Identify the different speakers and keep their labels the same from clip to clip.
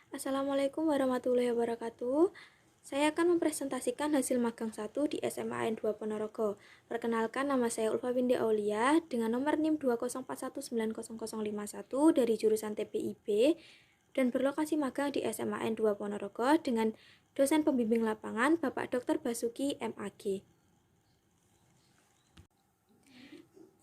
Speaker 1: Assalamualaikum warahmatullahi wabarakatuh. Saya akan mempresentasikan hasil magang 1 di SMA N2 Ponorogo. Perkenalkan, nama saya Ulfa Windy Aulia dengan nomor NIM 204190051 dari jurusan TPIB dan berlokasi magang di SMA N2 Ponorogo dengan dosen pembimbing lapangan Bapak Dr. Basuki MAG.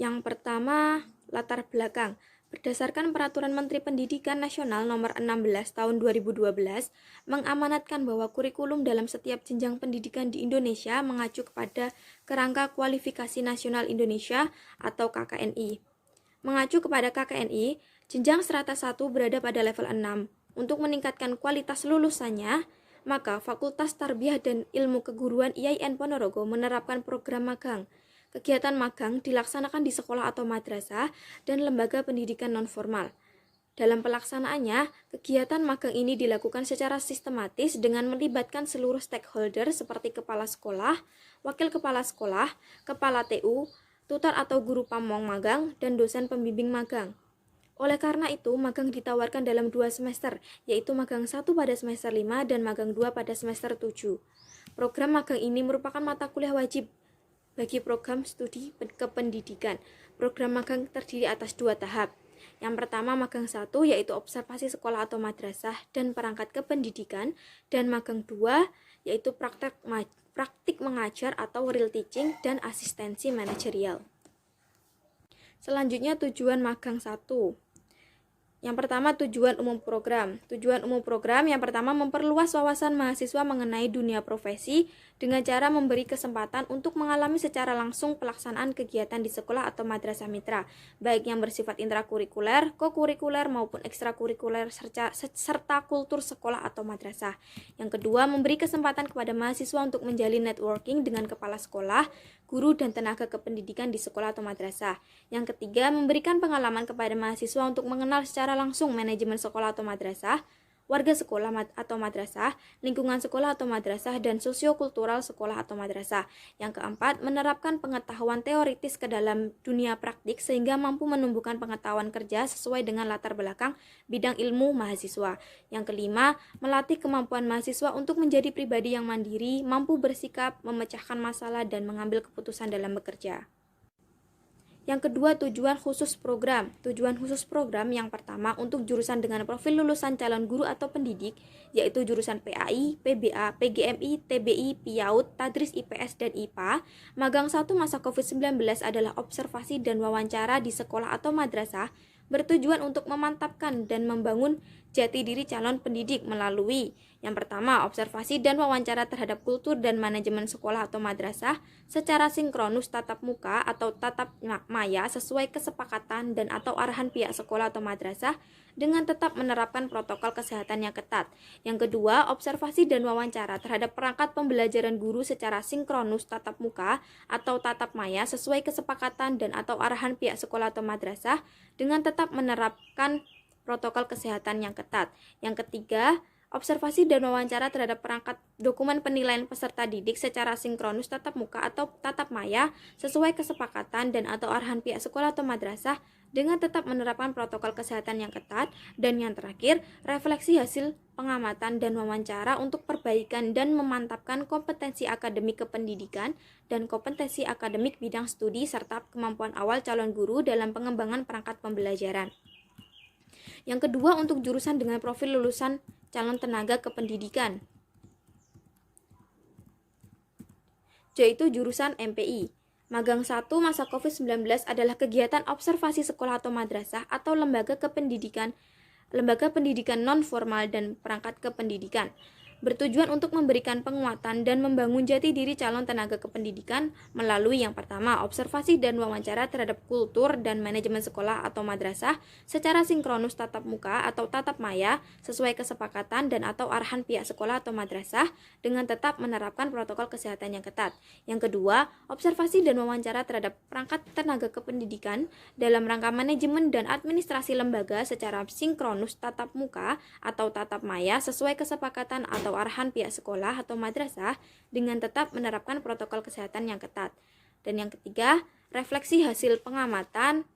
Speaker 1: Yang pertama, latar belakang. Berdasarkan Peraturan Menteri Pendidikan Nasional Nomor 16 Tahun 2012, mengamanatkan bahwa kurikulum dalam setiap jenjang pendidikan di Indonesia mengacu kepada Kerangka Kualifikasi Nasional Indonesia atau KKNI. Mengacu kepada KKNI, jenjang strata 1 berada pada level 6. Untuk meningkatkan kualitas lulusannya, maka Fakultas Tarbiyah dan Ilmu Keguruan IAIN Ponorogo menerapkan program magang. Kegiatan magang dilaksanakan di sekolah atau madrasah dan lembaga pendidikan nonformal. Dalam pelaksanaannya, kegiatan magang ini dilakukan secara sistematis dengan melibatkan seluruh stakeholder seperti kepala sekolah, wakil kepala sekolah, kepala TU, tutor atau guru pamong magang, dan dosen pembimbing magang. Oleh karena itu, magang ditawarkan dalam 2 semester, yaitu magang 1 pada semester 5 dan magang 2 pada semester 7. Program magang ini merupakan mata kuliah wajib bagi program studi kependidikan. Program magang terdiri atas 2 tahap. Yang pertama magang 1 yaitu observasi sekolah atau madrasah dan perangkat kependidikan, dan magang 2 yaitu praktik mengajar atau real teaching dan asistensi manajerial. Selanjutnya tujuan magang 1. Yang pertama, tujuan umum program. Tujuan umum program yang pertama memperluas wawasan mahasiswa mengenai dunia profesi dengan cara memberi kesempatan untuk mengalami secara langsung pelaksanaan kegiatan di sekolah atau madrasah mitra, baik yang bersifat intrakurikuler, kokurikuler maupun ekstrakurikuler serta kultur sekolah atau madrasah. Yang kedua, memberi kesempatan kepada mahasiswa untuk menjalin networking dengan kepala sekolah, guru dan tenaga kependidikan di sekolah atau madrasah. Yang ketiga, memberikan pengalaman kepada mahasiswa untuk mengenal secara langsung manajemen sekolah atau madrasah, warga sekolah atau madrasah, lingkungan sekolah atau madrasah, dan sosiokultural sekolah atau madrasah. Yang keempat, menerapkan pengetahuan teoritis ke dalam dunia praktik sehingga mampu menumbuhkan pengetahuan kerja sesuai dengan latar belakang bidang ilmu mahasiswa. Yang kelima, melatih kemampuan mahasiswa untuk menjadi pribadi yang mandiri, mampu bersikap, memecahkan masalah, dan mengambil keputusan dalam bekerja. Yang kedua, tujuan khusus program. Tujuan khusus program yang pertama untuk jurusan dengan profil lulusan calon guru atau pendidik, yaitu jurusan PAI, PBA, PGMI, TBI, PIAUD, Tadris IPS, dan IPA. Magang 1 masa COVID-19 adalah observasi dan wawancara di sekolah atau madrasah, bertujuan untuk memantapkan dan membangun jati diri calon pendidik melalui yang pertama, observasi dan wawancara terhadap kultur dan manajemen sekolah atau madrasah secara sinkronus tatap muka atau tatap maya sesuai kesepakatan dan atau arahan pihak sekolah atau madrasah dengan tetap menerapkan protokol kesehatan yang ketat. Yang kedua, observasi dan wawancara terhadap perangkat pembelajaran guru secara sinkronus tatap muka atau tatap maya sesuai kesepakatan dan atau arahan pihak sekolah atau madrasah dengan tetap menerapkan protokol kesehatan yang ketat. Yang ketiga, observasi dan wawancara terhadap perangkat dokumen penilaian peserta didik secara sinkronus tatap muka atau tatap maya sesuai kesepakatan dan atau arahan pihak sekolah atau madrasah dengan tetap menerapkan protokol kesehatan yang ketat. Dan yang terakhir, refleksi hasil pengamatan dan wawancara untuk perbaikan dan memantapkan kompetensi akademik kependidikan dan kompetensi akademik bidang studi serta kemampuan awal calon guru dalam pengembangan perangkat pembelajaran. Yang kedua, untuk jurusan dengan profil lulusan calon tenaga kependidikan, yaitu jurusan MPI. Magang 1 masa COVID-19 adalah kegiatan observasi sekolah atau madrasah atau lembaga pendidikan non-formal dan perangkat kependidikan, bertujuan untuk memberikan penguatan dan membangun jati diri calon tenaga kependidikan melalui yang pertama, observasi dan wawancara terhadap kultur dan manajemen sekolah atau madrasah secara sinkronus tatap muka atau tatap maya sesuai kesepakatan dan atau arahan pihak sekolah atau madrasah dengan tetap menerapkan protokol kesehatan yang ketat. Yang kedua, observasi dan wawancara terhadap perangkat tenaga kependidikan dalam rangka manajemen dan administrasi lembaga secara sinkronus tatap muka atau tatap maya sesuai kesepakatan atau arahan pihak sekolah atau madrasah dengan tetap menerapkan protokol kesehatan yang ketat. Dan yang ketiga, refleksi hasil pengamatan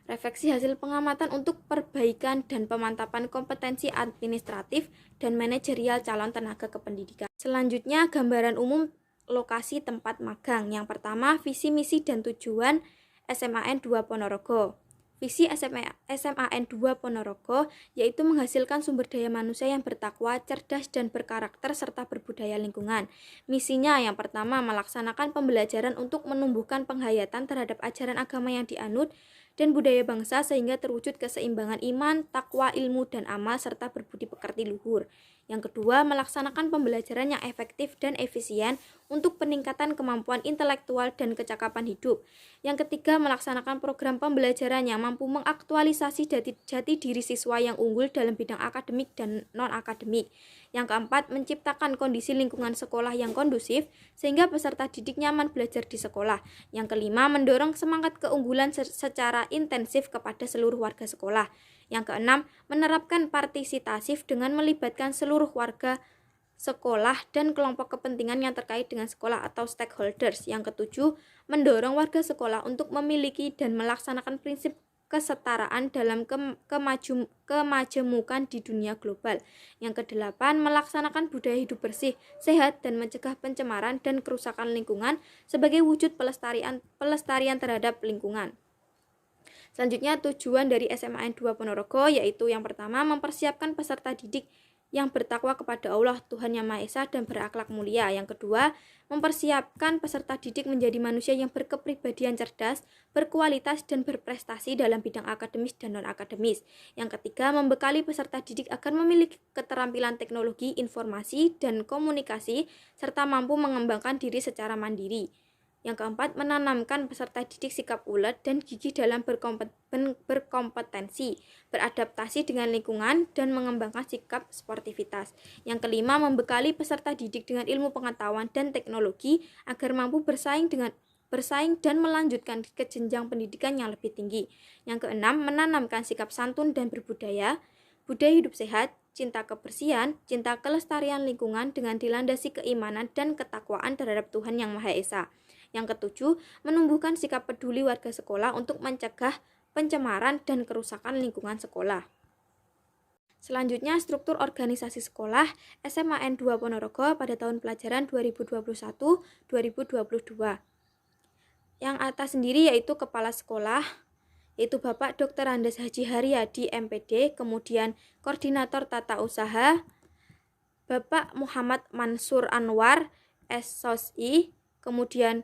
Speaker 1: refleksi hasil pengamatan untuk perbaikan dan pemantapan kompetensi administratif dan manajerial calon tenaga kependidikan. Selanjutnya, gambaran umum lokasi tempat magang. Yang pertama, visi, misi, dan tujuan SMAN 2 Ponorogo. Visi SMAN 2 Ponorogo yaitu menghasilkan sumber daya manusia yang bertakwa, cerdas, dan berkarakter serta berbudaya lingkungan. Misinya yang pertama, melaksanakan pembelajaran untuk menumbuhkan penghayatan terhadap ajaran agama yang dianut dan budaya bangsa sehingga terwujud keseimbangan iman, takwa, ilmu, dan amal serta berbudi pekerti luhur. Yang kedua, melaksanakan pembelajaran yang efektif dan efisien untuk peningkatan kemampuan intelektual dan kecakapan hidup. Yang ketiga, melaksanakan program pembelajaran yang mampu mengaktualisasi jati diri siswa yang unggul dalam bidang akademik dan non-akademik. Yang keempat, menciptakan kondisi lingkungan sekolah yang kondusif sehingga peserta didik nyaman belajar di sekolah. Yang kelima, mendorong semangat keunggulan secara intensif kepada seluruh warga sekolah. Yang keenam, menerapkan partisipasif dengan melibatkan seluruh warga sekolah dan kelompok kepentingan yang terkait dengan sekolah atau stakeholders. Yang ketujuh, mendorong warga sekolah untuk memiliki dan melaksanakan prinsip kesetaraan dalam kemajemukan di dunia global. Yang kedelapan, melaksanakan budaya hidup bersih, sehat, dan mencegah pencemaran dan kerusakan lingkungan sebagai wujud pelestarian terhadap lingkungan. Selanjutnya, tujuan dari SMAN 2 Ponorogo yaitu yang pertama, mempersiapkan peserta didik yang bertakwa kepada Allah Tuhan Yang Maha Esa dan berakhlak mulia. Yang kedua, mempersiapkan peserta didik menjadi manusia yang berkepribadian cerdas, berkualitas, dan berprestasi dalam bidang akademis dan non-akademis. Yang ketiga, membekali peserta didik agar memiliki keterampilan teknologi, informasi, dan komunikasi, serta mampu mengembangkan diri secara mandiri. Yang keempat, menanamkan peserta didik sikap ulet dan gigih dalam berkompetensi, beradaptasi dengan lingkungan, dan mengembangkan sikap sportivitas. Yang kelima, membekali peserta didik dengan ilmu pengetahuan dan teknologi agar mampu bersaing dan melanjutkan ke jenjang pendidikan yang lebih tinggi. Yang keenam, menanamkan sikap santun dan berbudaya, budaya hidup sehat, cinta kebersihan, cinta kelestarian lingkungan dengan dilandasi keimanan dan ketakwaan terhadap Tuhan Yang Maha Esa. Yang ketujuh, menumbuhkan sikap peduli warga sekolah untuk mencegah pencemaran dan kerusakan lingkungan sekolah. Selanjutnya, struktur organisasi sekolah SMAN 2 Ponorogo pada tahun pelajaran 2021-2022. Yang atas sendiri yaitu Kepala Sekolah, yaitu Bapak Dr. Andes Haji Haryadi MPD, kemudian Koordinator Tata Usaha, Bapak Muhammad Mansur Anwar SOSI, kemudian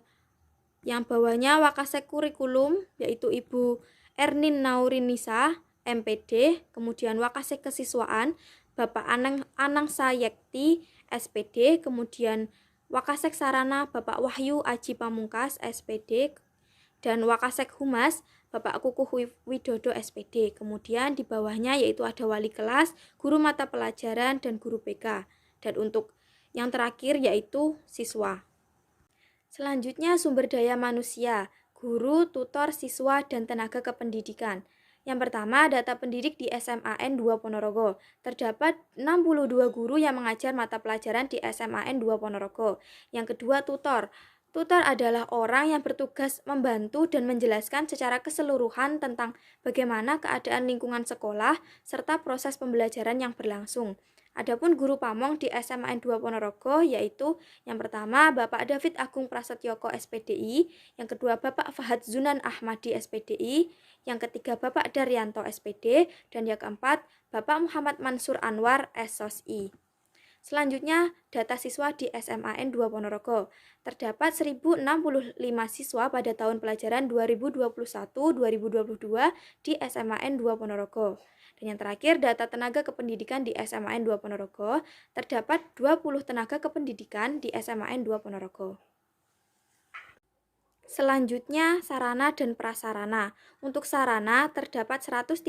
Speaker 1: yang bawahnya Wakasek Kurikulum yaitu Ibu Ernin Naurinisa MPD, kemudian Wakasek Kesiswaan Bapak Anang Sayekti SPD, kemudian Wakasek Sarana Bapak Wahyu Aji Pamungkas SPD, dan Wakasek Humas Bapak Kukuh Widodo SPD. Kemudian di bawahnya yaitu ada wali kelas, guru mata pelajaran, dan guru BK. Dan untuk yang terakhir yaitu siswa. Selanjutnya, sumber daya manusia, guru, tutor, siswa, dan tenaga kependidikan. Yang pertama, data pendidik di SMAN 2 Ponorogo. Terdapat 62 guru yang mengajar mata pelajaran di SMAN 2 Ponorogo. Yang kedua, tutor. Tutor adalah orang yang bertugas membantu dan menjelaskan secara keseluruhan tentang bagaimana keadaan lingkungan sekolah serta proses pembelajaran yang berlangsung. Adapun guru pamong di SMAN 2 Ponorogo yaitu yang pertama Bapak David Agung Prasetyoko SPDI, yang kedua Bapak Fahad Zunan Ahmadi SPDI, yang ketiga Bapak Daryanto SPD, dan yang keempat Bapak Muhammad Mansur Anwar SOSI. Selanjutnya, data siswa di SMAN 2 Ponorogo. Terdapat 1065 siswa pada tahun pelajaran 2021-2022 di SMAN 2 Ponorogo. Dan yang terakhir, data tenaga kependidikan di SMAN 2 Ponorogo. Terdapat 20 tenaga kependidikan di SMAN 2 Ponorogo. Selanjutnya, sarana dan prasarana. Untuk sarana, terdapat 132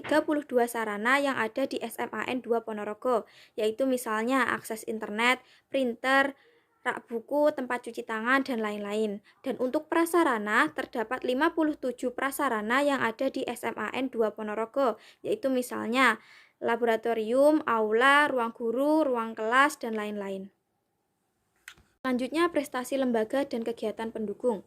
Speaker 1: sarana yang ada di SMAN 2 Ponorogo, yaitu misalnya akses internet, printer, rak buku, tempat cuci tangan, dan lain-lain. Dan untuk prasarana, terdapat 57 prasarana yang ada di SMAN 2 Ponorogo, yaitu misalnya laboratorium, aula, ruang guru, ruang kelas, dan lain-lain. Selanjutnya, prestasi lembaga dan kegiatan pendukung.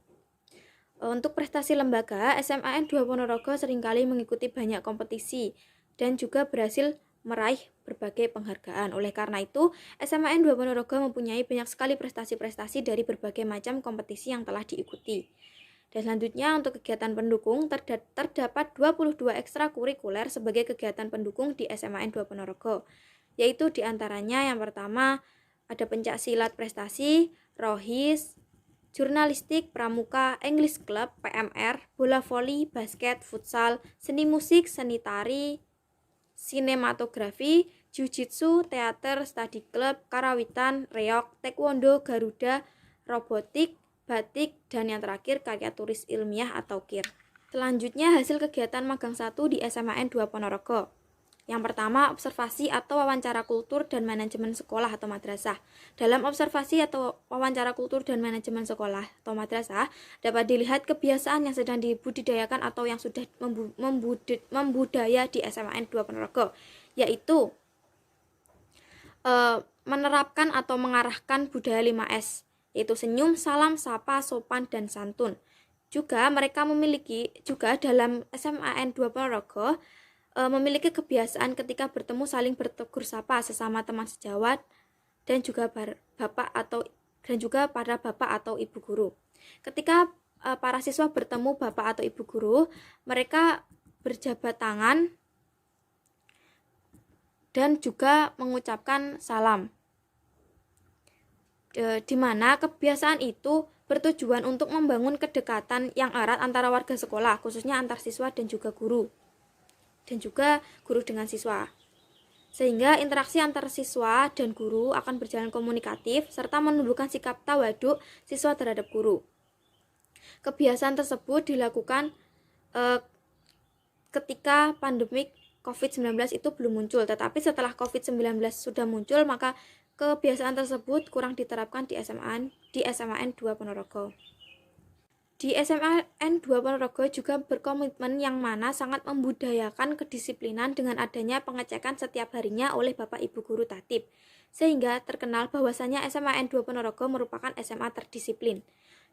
Speaker 1: Untuk prestasi lembaga, SMAN 2 Ponorogo seringkali mengikuti banyak kompetisi dan juga berhasil meraih berbagai penghargaan. Oleh karena itu, SMAN 2 Ponorogo mempunyai banyak sekali prestasi-prestasi dari berbagai macam kompetisi yang telah diikuti. Dan selanjutnya untuk kegiatan pendukung, terdapat 22 ekstrakurikuler sebagai kegiatan pendukung di SMAN 2 Ponorogo, yaitu diantaranya yang pertama ada pencak silat prestasi, rohis, jurnalistik, pramuka, English Club, PMR, bola voli, basket, futsal, seni musik, seni tari, sinematografi, jiu-jitsu, teater, study club, karawitan, reok, taekwondo, garuda, robotik, batik, dan yang terakhir karya tulis ilmiah atau KIR. Selanjutnya hasil kegiatan magang 1 di SMAN 2 Ponorogo. Yang pertama, observasi atau wawancara kultur dan manajemen sekolah atau madrasah. Dalam observasi atau wawancara kultur dan manajemen sekolah atau madrasah, dapat dilihat kebiasaan yang sedang dibudidayakan atau yang sudah membudaya di SMAN 2 Ponorogo, yaitu menerapkan atau mengarahkan budaya 5S, yaitu senyum, salam, sapa, sopan, dan santun. Juga mereka memiliki, juga dalam SMAN 2 Ponorogo, memiliki kebiasaan ketika bertemu saling bertegur sapa sesama teman sejawat dan juga para bapak atau ibu guru. Ketika para siswa bertemu bapak atau ibu guru, mereka berjabat tangan dan juga mengucapkan salam. Di mana kebiasaan itu bertujuan untuk membangun kedekatan yang erat antara warga sekolah, khususnya antar siswa dan juga guru. Dan juga guru dengan siswa, sehingga interaksi antar siswa dan guru akan berjalan komunikatif serta menumbuhkan sikap tawaduk siswa terhadap guru. Kebiasaan tersebut dilakukan ketika pandemik COVID-19 itu belum muncul, tetapi setelah COVID-19 sudah muncul, maka kebiasaan tersebut kurang diterapkan di SMAN 2 Ponorogo. Di SMAN 2 Ponorogo juga berkomitmen yang mana sangat membudayakan kedisiplinan dengan adanya pengecekan setiap harinya oleh Bapak Ibu Guru Tatib, sehingga terkenal bahwasanya SMAN 2 Ponorogo merupakan SMA terdisiplin.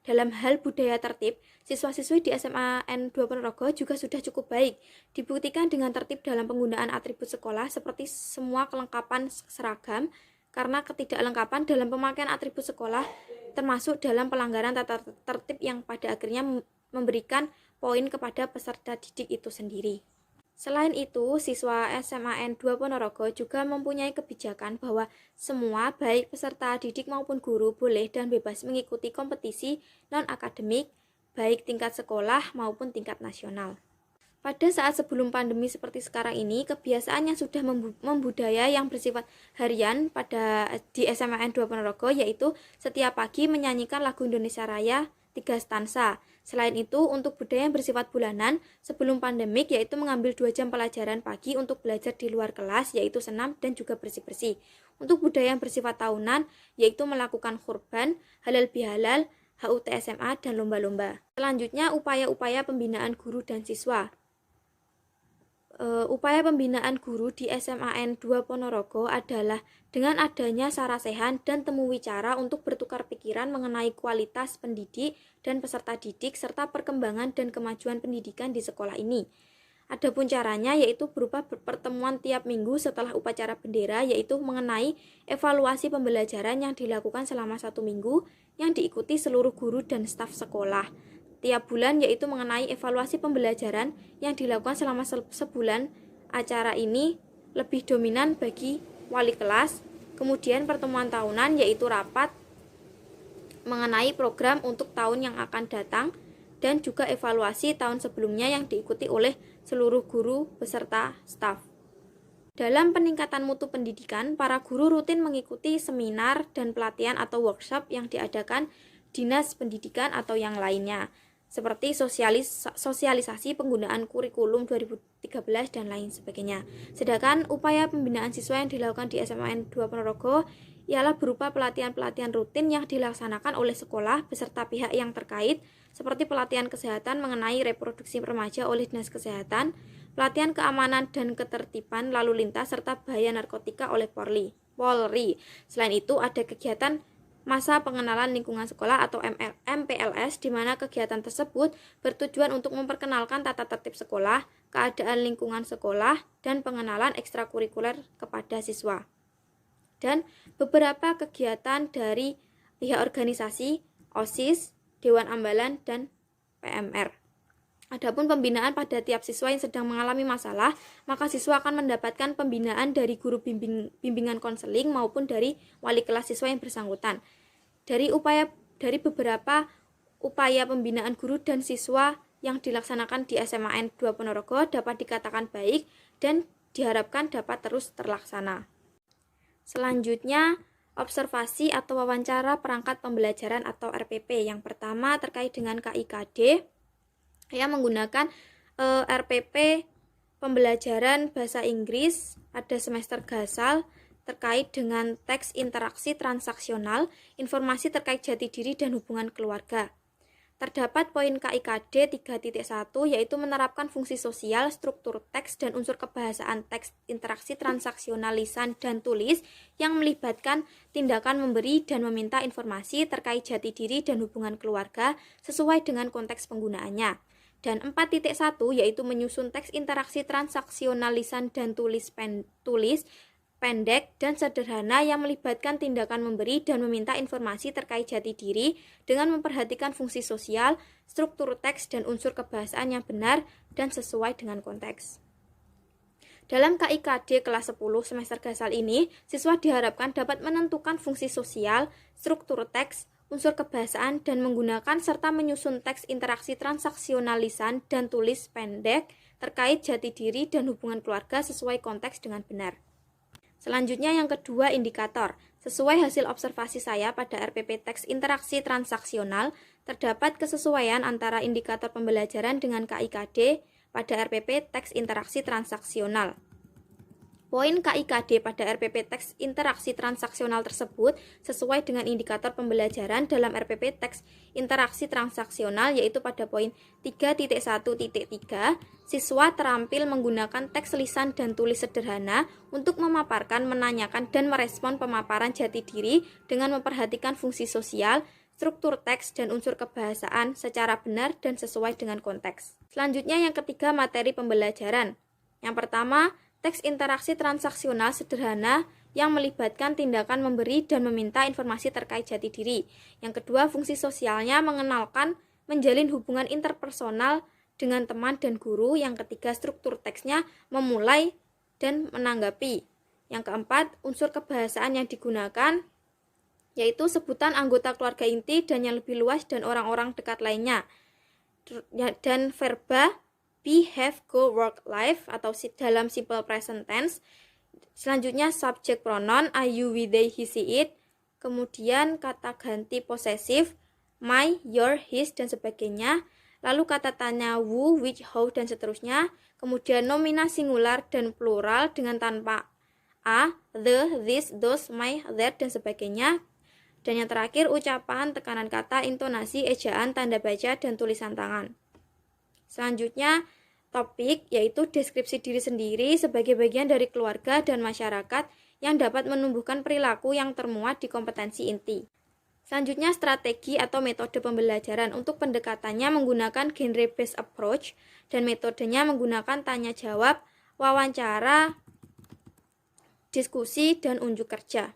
Speaker 1: Dalam hal budaya tertib, siswa-siswi di SMAN 2 Ponorogo juga sudah cukup baik, dibuktikan dengan tertib dalam penggunaan atribut sekolah seperti semua kelengkapan seragam, karena ketidaklengkapan dalam pemakaian atribut sekolah termasuk dalam pelanggaran tata tertib yang pada akhirnya memberikan poin kepada peserta didik itu sendiri. Selain itu, siswa SMAN 2 Ponorogo juga mempunyai kebijakan bahwa semua baik peserta didik maupun guru boleh dan bebas mengikuti kompetisi non-akademik baik tingkat sekolah maupun tingkat nasional. Pada saat sebelum pandemi seperti sekarang ini, kebiasaan yang sudah membudaya yang bersifat harian di SMAN 2 Ponorogo yaitu setiap pagi menyanyikan lagu Indonesia Raya 3 stansa. Selain itu, untuk budaya yang bersifat bulanan sebelum pandemik yaitu mengambil 2 jam pelajaran pagi untuk belajar di luar kelas yaitu senam dan juga bersih-bersih. Untuk budaya yang bersifat tahunan yaitu melakukan kurban, halal bihalal, HUT SMA, dan lomba-lomba. Selanjutnya, upaya-upaya pembinaan guru dan siswa. Upaya pembinaan guru di SMAN 2 Ponorogo adalah dengan adanya sarasehan dan temu wicara untuk bertukar pikiran mengenai kualitas pendidik dan peserta didik serta perkembangan dan kemajuan pendidikan di sekolah ini. Adapun caranya yaitu berupa pertemuan tiap minggu setelah upacara bendera yaitu mengenai evaluasi pembelajaran yang dilakukan selama 1 minggu yang diikuti seluruh guru dan staf sekolah. Tiap bulan yaitu mengenai evaluasi pembelajaran yang dilakukan selama sebulan. Acara ini lebih dominan bagi wali kelas. Kemudian pertemuan tahunan yaitu rapat mengenai program untuk tahun yang akan datang dan juga evaluasi tahun sebelumnya yang diikuti oleh seluruh guru beserta staf. Dalam peningkatan mutu pendidikan, para guru rutin mengikuti seminar dan pelatihan atau workshop yang diadakan Dinas Pendidikan atau yang lainnya, seperti sosialisasi penggunaan kurikulum 2013 dan lain sebagainya. Sedangkan upaya pembinaan siswa yang dilakukan di SMAN 2 Ponorogo ialah berupa pelatihan-pelatihan rutin yang dilaksanakan oleh sekolah beserta pihak yang terkait, seperti pelatihan kesehatan mengenai reproduksi remaja oleh Dinas Kesehatan, pelatihan keamanan dan ketertiban lalu lintas serta bahaya narkotika oleh Polri. Selain itu ada kegiatan masa pengenalan lingkungan sekolah atau MPLS, di mana kegiatan tersebut bertujuan untuk memperkenalkan tata tertib sekolah, keadaan lingkungan sekolah, dan pengenalan ekstrakurikuler kepada siswa. Dan beberapa kegiatan dari pihak organisasi, OSIS, Dewan Ambalan, dan PMR. Adapun pembinaan pada tiap siswa yang sedang mengalami masalah, maka siswa akan mendapatkan pembinaan dari guru bimbingan konseling maupun dari wali kelas siswa yang bersangkutan. Dari beberapa upaya pembinaan guru dan siswa yang dilaksanakan di SMAN 2 Ponorogo dapat dikatakan baik dan diharapkan dapat terus terlaksana. Selanjutnya, observasi atau wawancara perangkat pembelajaran atau RPP. Yang pertama terkait dengan KIKD, yang menggunakan RPP pembelajaran bahasa Inggris pada semester gasal terkait dengan teks interaksi transaksional, informasi terkait jati diri dan hubungan keluarga. Terdapat poin KIKD 3.1 yaitu menerapkan fungsi sosial, struktur teks, dan unsur kebahasaan teks interaksi transaksional lisan dan tulis yang melibatkan tindakan memberi dan meminta informasi terkait jati diri dan hubungan keluarga sesuai dengan konteks penggunaannya. Dan 4.1 yaitu menyusun teks interaksi transaksional lisan dan tulis pendek dan sederhana yang melibatkan tindakan memberi dan meminta informasi terkait jati diri dengan memperhatikan fungsi sosial, struktur teks, dan unsur kebahasaan yang benar dan sesuai dengan konteks. Dalam KIKD kelas 10 semester gasal ini, siswa diharapkan dapat menentukan fungsi sosial, struktur teks, unsur kebahasaan, dan menggunakan serta menyusun teks interaksi transaksional lisan dan tulis pendek terkait jati diri dan hubungan keluarga sesuai konteks dengan benar. Selanjutnya yang kedua, indikator. Sesuai hasil observasi saya pada RPP teks interaksi transaksional, terdapat kesesuaian antara indikator pembelajaran dengan KIKD pada RPP teks interaksi transaksional. Poin KIKD pada RPP teks interaksi transaksional tersebut sesuai dengan indikator pembelajaran dalam RPP teks interaksi transaksional, yaitu pada poin 3.1.3, siswa terampil menggunakan teks lisan dan tulis sederhana untuk memaparkan, menanyakan, dan merespon pemaparan jati diri dengan memperhatikan fungsi sosial, struktur teks, dan unsur kebahasaan secara benar dan sesuai dengan konteks. Selanjutnya yang ketiga, materi pembelajaran. Yang pertama, teks interaksi transaksional sederhana yang melibatkan tindakan memberi dan meminta informasi terkait jati diri. Yang kedua, fungsi sosialnya mengenalkan, menjalin hubungan interpersonal dengan teman dan guru. Yang ketiga, struktur teksnya memulai dan menanggapi. Yang keempat, unsur kebahasaan yang digunakan yaitu sebutan anggota keluarga inti dan yang lebih luas dan orang-orang dekat lainnya. Dan verba be, have, go, work, life atau dalam simple present tense. Selanjutnya subject pronoun I, you, we, they, he, she, it. Kemudian kata ganti posesif my, your, his, dan sebagainya. Lalu kata tanya who, which, how, dan seterusnya. Kemudian nomina singular dan plural dengan tanpa a, the, this, those, my, their, dan sebagainya. Dan yang terakhir ucapan, tekanan kata, intonasi, ejaan, tanda baca, dan tulisan tangan. Selanjutnya, topik yaitu deskripsi diri sendiri sebagai bagian dari keluarga dan masyarakat yang dapat menumbuhkan perilaku yang termuat di kompetensi inti. Selanjutnya, strategi atau metode pembelajaran. Untuk pendekatannya menggunakan genre-based approach dan metodenya menggunakan tanya jawab, wawancara, diskusi, dan unjuk kerja.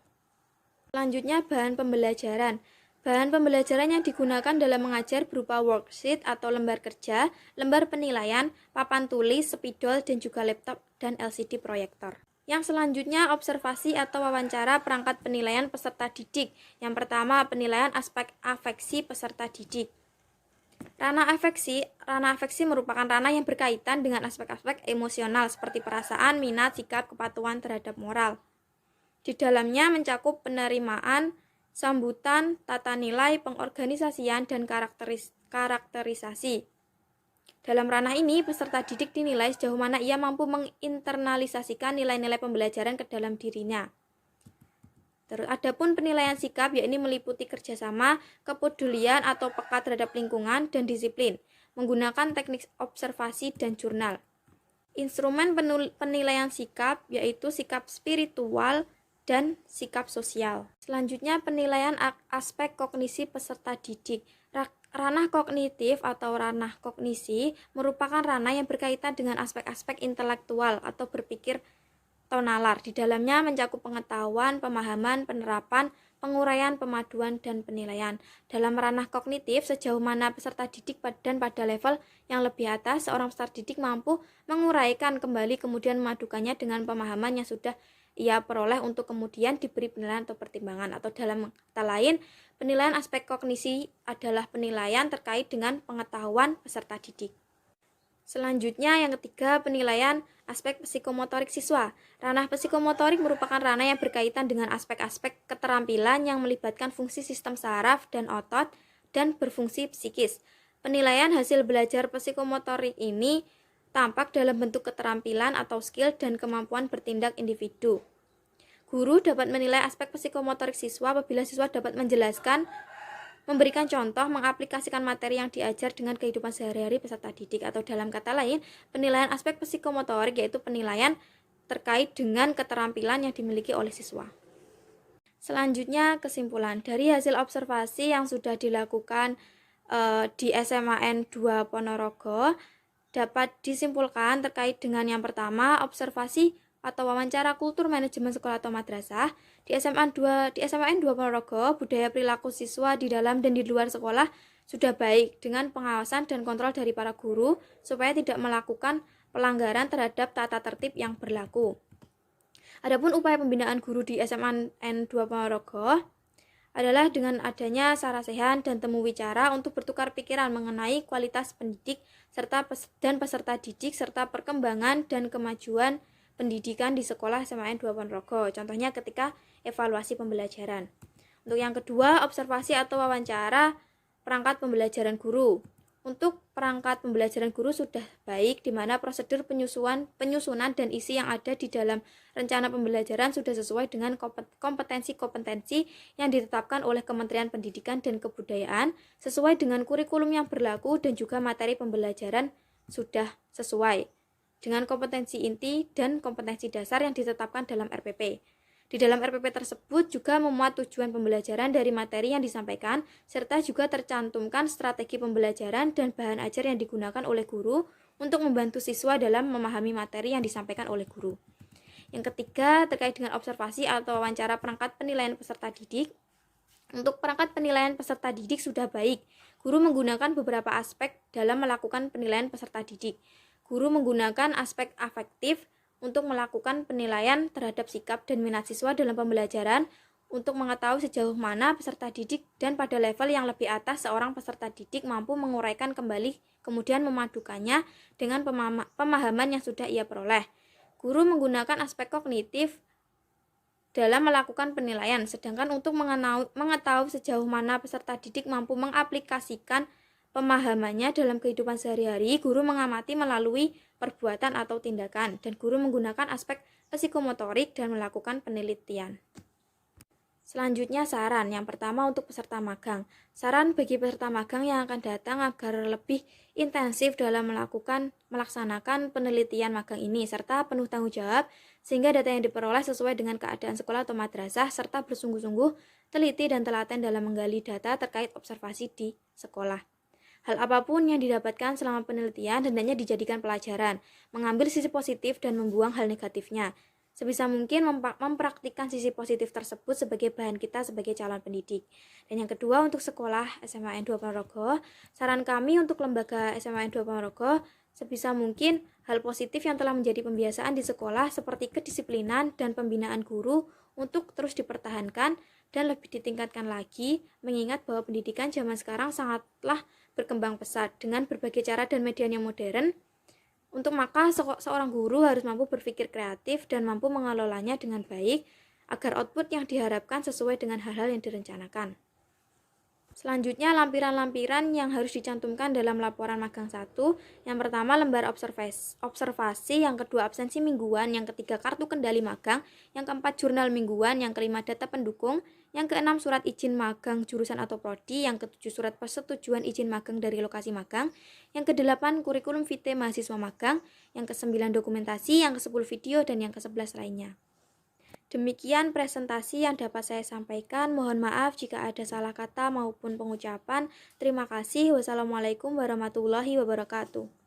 Speaker 1: Selanjutnya, bahan pembelajaran. Bahan pembelajaran yang digunakan dalam mengajar berupa worksheet atau lembar kerja, lembar penilaian, papan tulis, spidol, dan juga laptop dan LCD proyektor. Yang selanjutnya, observasi atau wawancara perangkat penilaian peserta didik. Yang pertama, penilaian aspek afeksi peserta didik. Ranah afeksi merupakan ranah yang berkaitan dengan aspek-aspek emosional seperti perasaan, minat, sikap, kepatuhan terhadap moral. Di dalamnya mencakup penerimaan, sambutan, tata nilai, pengorganisasian, dan karakterisasi. Dalam ranah ini, peserta didik dinilai sejauh mana ia mampu menginternalisasikan nilai-nilai pembelajaran ke dalam dirinya. Terus, adapun penilaian sikap, yakni meliputi kerjasama, kepedulian atau peka terhadap lingkungan, dan disiplin, menggunakan teknik observasi dan jurnal. Instrumen penilaian sikap, yaitu sikap spiritual, dan sikap sosial. Selanjutnya, penilaian aspek kognisi peserta didik. Ranah kognitif atau ranah kognisi merupakan ranah yang berkaitan dengan aspek-aspek intelektual atau berpikir atau nalar. Di dalamnya mencakup pengetahuan, pemahaman, penerapan, penguraian, pemaduan, dan penilaian. Dalam ranah kognitif, sejauh mana peserta didik dan pada level yang lebih atas, seorang peserta didik mampu menguraikan kembali kemudian memadukannya dengan pemahaman yang sudah ia peroleh untuk kemudian diberi penilaian atau pertimbangan. Atau dalam kata lain, penilaian aspek kognisi adalah penilaian terkait dengan pengetahuan peserta didik. Selanjutnya yang ketiga, penilaian aspek psikomotorik siswa. Ranah psikomotorik merupakan ranah yang berkaitan dengan aspek-aspek keterampilan yang melibatkan fungsi sistem saraf dan otot dan berfungsi psikis. Penilaian hasil belajar psikomotorik ini tampak dalam bentuk keterampilan atau skill dan kemampuan bertindak individu. Guru dapat menilai aspek psikomotorik siswa apabila siswa dapat menjelaskan, memberikan contoh, mengaplikasikan materi yang diajar dengan kehidupan sehari-hari peserta didik. Atau dalam kata lain, penilaian aspek psikomotorik yaitu penilaian terkait dengan keterampilan yang dimiliki oleh siswa. Selanjutnya, kesimpulan. Dari hasil observasi yang sudah dilakukan di SMAN 2 Ponorogo, dapat disimpulkan terkait dengan yang pertama, observasi atau wawancara kultur manajemen sekolah atau madrasah. Di SMAN 2 Ponorogo, budaya perilaku siswa di dalam dan di luar sekolah sudah baik dengan pengawasan dan kontrol dari para guru supaya tidak melakukan pelanggaran terhadap tata tertib yang berlaku. Adapun upaya pembinaan guru di SMAN 2 Ponorogo adalah dengan adanya sarasehan dan temu wicara untuk bertukar pikiran mengenai kualitas pendidik dan peserta didik serta perkembangan dan kemajuan pendidikan di sekolah SMAN 2 Ponorogo. Contohnya ketika evaluasi pembelajaran. Untuk yang kedua, observasi atau wawancara perangkat pembelajaran guru. Untuk perangkat pembelajaran guru sudah baik, di mana prosedur penyusunan dan isi yang ada di dalam rencana pembelajaran sudah sesuai dengan kompetensi-kompetensi yang ditetapkan oleh Kementerian Pendidikan dan Kebudayaan, sesuai dengan kurikulum yang berlaku dan juga materi pembelajaran sudah sesuai dengan kompetensi inti dan kompetensi dasar yang ditetapkan dalam RPP. Di dalam RPP tersebut juga memuat tujuan pembelajaran dari materi yang disampaikan, serta juga tercantumkan strategi pembelajaran dan bahan ajar yang digunakan oleh guru untuk membantu siswa dalam memahami materi yang disampaikan oleh guru. Yang ketiga, terkait dengan observasi atau wawancara perangkat penilaian peserta didik. Untuk perangkat penilaian peserta didik sudah baik. Guru menggunakan beberapa aspek dalam melakukan penilaian peserta didik. Guru menggunakan aspek afektif untuk melakukan penilaian terhadap sikap dan minat siswa dalam pembelajaran untuk mengetahui sejauh mana peserta didik dan pada level yang lebih atas seorang peserta didik mampu menguraikan kembali kemudian memadukannya dengan pemahaman yang sudah ia peroleh. Guru menggunakan aspek kognitif dalam melakukan penilaian, sedangkan untuk mengetahui sejauh mana peserta didik mampu mengaplikasikan pemahamannya dalam kehidupan sehari-hari, guru mengamati melalui perbuatan atau tindakan, dan guru menggunakan aspek psikomotorik dan melakukan penelitian. Selanjutnya saran. Yang pertama untuk peserta magang. Saran bagi peserta magang yang akan datang agar lebih intensif dalam melaksanakan penelitian magang ini, serta penuh tanggung jawab, sehingga data yang diperoleh sesuai dengan keadaan sekolah atau madrasah, serta bersungguh-sungguh, teliti dan telaten dalam menggali data terkait observasi di sekolah. Hal apapun yang didapatkan selama penelitian hendaknya dijadikan pelajaran, mengambil sisi positif dan membuang hal negatifnya. Sebisa mungkin mempraktikkan sisi positif tersebut sebagai bahan kita sebagai calon pendidik. Dan yang kedua, untuk sekolah SMAN 2 Ponorogo, saran kami untuk lembaga SMAN 2 Ponorogo, sebisa mungkin hal positif yang telah menjadi pembiasaan di sekolah seperti kedisiplinan dan pembinaan guru untuk terus dipertahankan dan lebih ditingkatkan lagi, mengingat bahwa pendidikan zaman sekarang sangatlah berkembang pesat dengan berbagai cara dan media yang modern. Untuk maka seorang guru harus mampu berpikir kreatif dan mampu mengelolanya dengan baik agar output yang diharapkan sesuai dengan hal-hal yang direncanakan. Selanjutnya, lampiran-lampiran yang harus dicantumkan dalam laporan magang 1. Yang pertama, lembar observasi, yang kedua, absensi mingguan, yang ketiga, kartu kendali magang, yang keempat, jurnal mingguan, yang kelima, data pendukung, yang keenam, surat izin magang jurusan atau prodi, yang ketujuh, surat persetujuan izin magang dari lokasi magang, yang kedelapan, kurikulum vitae mahasiswa magang, yang kesembilan, dokumentasi, yang kesepuluh, video, dan yang ke-11 lainnya. Demikian presentasi yang dapat saya sampaikan. Mohon maaf jika ada salah kata maupun pengucapan. Terima kasih. Wassalamualaikum warahmatullahi wabarakatuh.